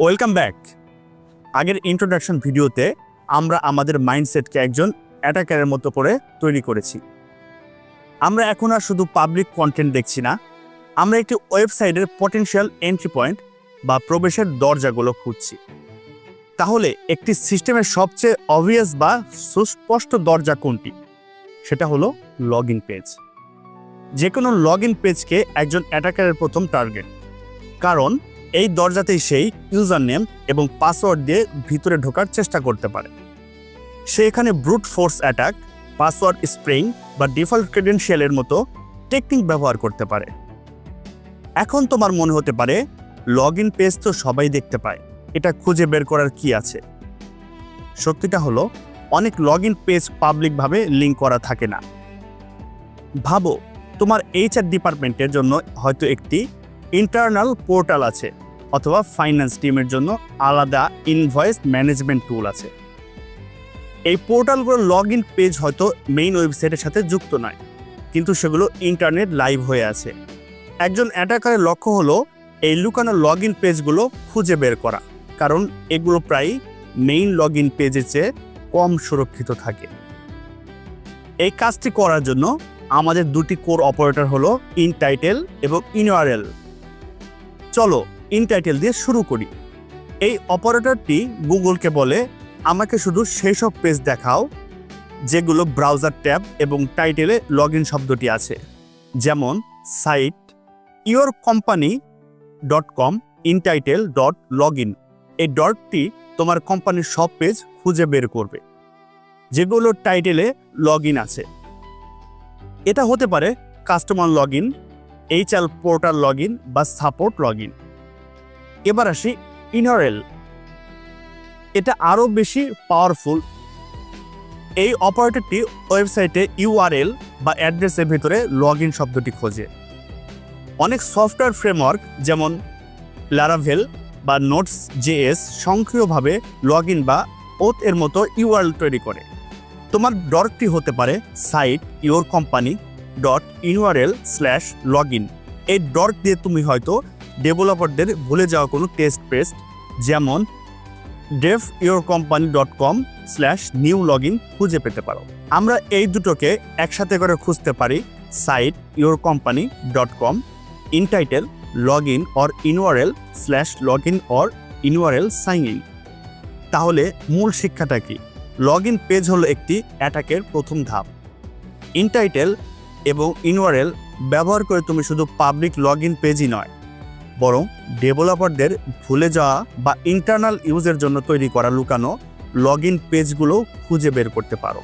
Welcome back. আগের introduction ভিডিওতে আমরা আমাদের মাইন্ডসেটকে একজন অ্যাটাকারের মতো করে তৈরি করেছি। আমরা এখন আর শুধু পাবলিক কন্টেন্ট দেখছি না, আমরা একটি ওয়েবসাইটের পটেনশিয়াল এন্ট্রি পয়েন্ট বা প্রবেশের দরজাগুলো খুঁজছি। তাহলে একটি সিস্টেমের সবচেয়ে অবভিয়াস বা সুস্পষ্ট দরজা কোনটি? সেটা হলো লগ ইন পেজ। যে কোনো লগ ইন পেজকে একজন অ্যাটাকারের প্রথম টার্গেট, কারণ এই দরজাতেই সেই ইউজার নেম এবং পাসওয়ার্ড দিয়ে ভিতরে ঢোকার চেষ্টা করতে পারে। সে এখানে brute force attack, password spraying বা ডিফল্ট ক্রেডেনশিয়ালের মতো টেকনিক ব্যবহার করতে পারে। এখন তোমার মনে হতে পারে লগ ইন পেজ তো সবাই দেখতে পায়, এটা খুঁজে বের করার কি আছে? সত্যিটা হলো অনেক লগ ইন পেজ পাবলিকভাবে লিঙ্ক করা থাকে না। ভাবো তোমার HR ডিপার্টমেন্টের জন্য হয়তো একটি ইন্টারনাল পোর্টাল আছে, অথবা ফাইন্যান্স টিমের জন্য আলাদা ইনভয়েস ম্যানেজমেন্ট টুল আছে। এই পোর্টালগুলোর লগ ইন পেজ হয়তো মেইন ওয়েবসাইটের সাথে যুক্ত নয়, কিন্তু সেগুলো ইন্টারনেট লাইভ হয়ে আছে। একজন অ্যাটাকারের লক্ষ্য হলো এই লুকানো লগ ইন পেজগুলো খুঁজে বের করা, কারণ এগুলো প্রায় মেইন লগ ইন পেজের চেয়ে কম সুরক্ষিত থাকে। এই কাজটি করার জন্য আমাদের দুটি কোর অপারেটর হলো ইনটাইটেল এবং ইনইউআরএল। চলো ইনটাইটেল দিয়ে শুরু করি। এই অপারেটরটি গুগলকে বলে, আমাকে শুধু সেই সব পেজ দেখাও যেগুলো ব্রাউজার ট্যাব এবং টাইটেলে লগ ইন শব্দটি আছে, যেমন সাইট yourcompany.com intitle.login। এই ডটটি তোমার কোম্পানির সব পেজ খুঁজে বের করবে যেগুলো টাইটেলে লগ ইন আছে। এটা হতে পারে customer log in, HR portal log in বা সাপোর্ট লগ ইন। এবার আসি ইনইউআরএল। এটা আরও বেশি পাওয়ারফুল। এই অপারেটরটি ওয়েবসাইটে URL বা অ্যাড্রেসের ভিতরে লগ ইন শব্দটি খোঁজে। অনেক সফটওয়্যার ফ্রেমওয়ার্ক যেমন লারাভেল বা নোটস.js সক্রিয়ভাবে লগ ইন বা ওথ এর মতো URL তৈরি করে। তোমার ডটটি হতে পারে সাইট yourcompany.inurl/login। এই ডট দিয়ে তুমি হয়তো ডেভেলপারদের ভুলে যাওয়া কোনো টেস্ট পেজ যেমন devyourcompany.com/new-login খুঁজে পেতে পারো। আমরা এই দুটোকে একসাথে করে খুঁজতে পারি site yourcompany.com intitle login or inurl/login or inurl sign in। তাহলে মূল শিক্ষাটা কি? লগ ইন পেজ হলো একটি অ্যাটাকের প্রথম ধাপ। ইনটাইটেল এবং ইনইউআরএল ব্যবহার করে তুমি শুধু পাবলিক লগ ইন পেজই নয়, বরং ডেভেলপারদের ভুলে যাওয়া বা ইন্টারনাল ইউজের জন্য তৈরি করা লুকানো লগ ইন পেজগুলো খুঁজে বের করতে পারো।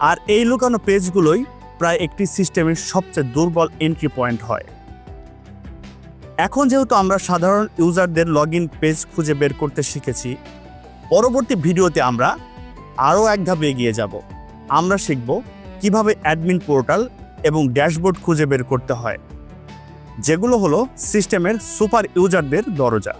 আর এই লুকানো পেজগুলোই প্রায় একটি সিস্টেমের সবচেয়ে দুর্বল এন্ট্রি পয়েন্ট হয়। এখন যেহেতু আমরা সাধারণ ইউজারদের লগ ইন পেজ খুঁজে বের করতে শিখেছি, পরবর্তী ভিডিওতে আমরা আরও এক ধাপ এগিয়ে যাব। আমরা শিখব কিভাবে অ্যাডমিন পোর্টাল এবং ড্যাশবোর্ড খুঁজে বের করতে হয়, যেগুলো হলো সিস্টেমের সুপার ইউজারদের দরজা।